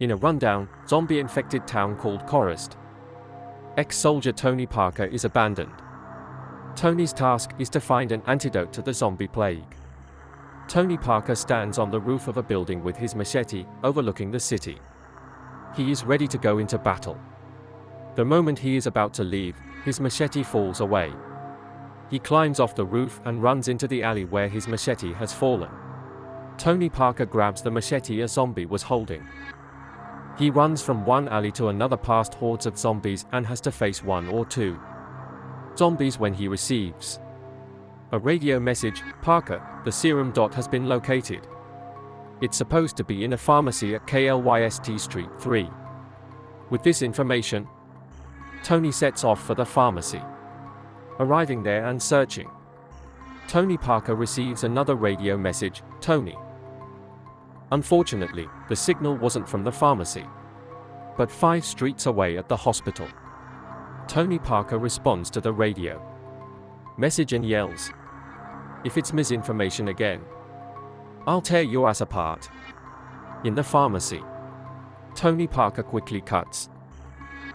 In a rundown, zombie-infected town called Forest, ex-soldier Toni Parker is abandoned. Toni's task is to find an antidote to the zombie plague. Toni Parker stands on the roof of a building with his machete, overlooking the city. He is ready to go into battle. The moment he is about to leave, his machete falls away. He climbs off the roof and runs into the alley where his machete has fallen. Toni Parker grabs the machete a zombie was holding. He runs from one alley to another past hordes of zombies and has to face one or two zombies when he receives a radio message. Parker, the serum dot has been located. It's supposed to be in a pharmacy at Klyst Street 3. With this information, Toni sets off for the pharmacy. Arriving there and searching, Toni Parker receives another radio message. Toni. Unfortunately, the signal wasn't from the pharmacy, but 5 streets away at the hospital. Toni Parker responds to the radio message and yells, "If it's misinformation again, I'll tear your ass apart." In the pharmacy, Toni Parker quickly cuts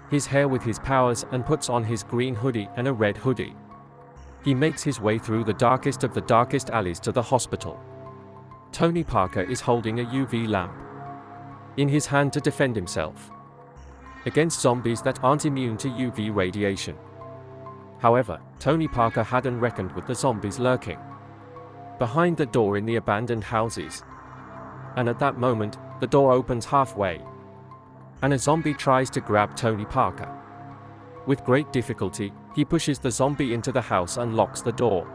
his hair with his powers and puts on his green hoodie and a red hoodie. He makes his way through the darkest of the darkest alleys to the hospital. Toni Parker is holding a UV lamp in his hand to defend himself against zombies that aren't immune to UV radiation. However, Toni Parker hadn't reckoned with the zombies lurking behind the door in the abandoned houses. And at that moment, the door opens halfway, and a zombie tries to grab Toni Parker. With great difficulty, he pushes the zombie into the house and locks the door.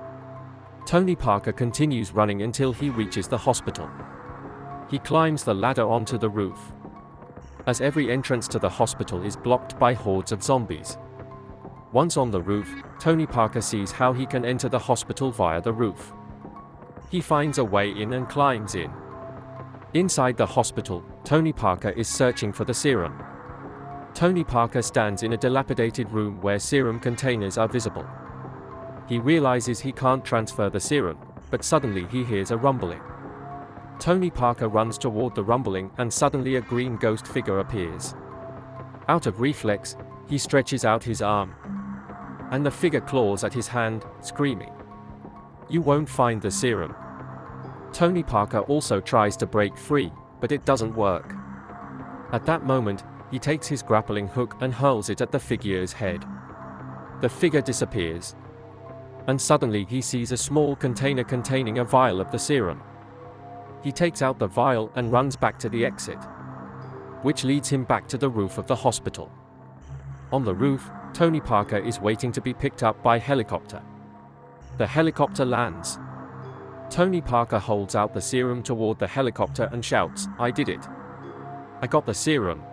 Toni Parker continues running until he reaches the hospital. He climbs the ladder onto the roof, as every entrance to the hospital is blocked by hordes of zombies. Once on the roof, Toni Parker sees how he can enter the hospital via the roof. He finds a way in and climbs in. Inside the hospital, Toni Parker is searching for the serum. Toni Parker stands in a dilapidated room where serum containers are visible. He realizes he can't transfer the serum, but suddenly he hears a rumbling. Toni Parker runs toward the rumbling and suddenly a green ghost figure appears. Out of reflex, he stretches out his arm, and the figure claws at his hand, screaming, "You won't find the serum." Toni Parker also tries to break free, but it doesn't work. At that moment, he takes his grappling hook and hurls it at the figure's head. The figure disappears, and suddenly he sees a small container containing a vial of the serum. He takes out the vial and runs back to the exit, which leads him back to the roof of the hospital. On the roof, Toni Parker is waiting to be picked up by helicopter. The helicopter lands. Toni Parker holds out the serum toward the helicopter and shouts, "I did it. I got the serum."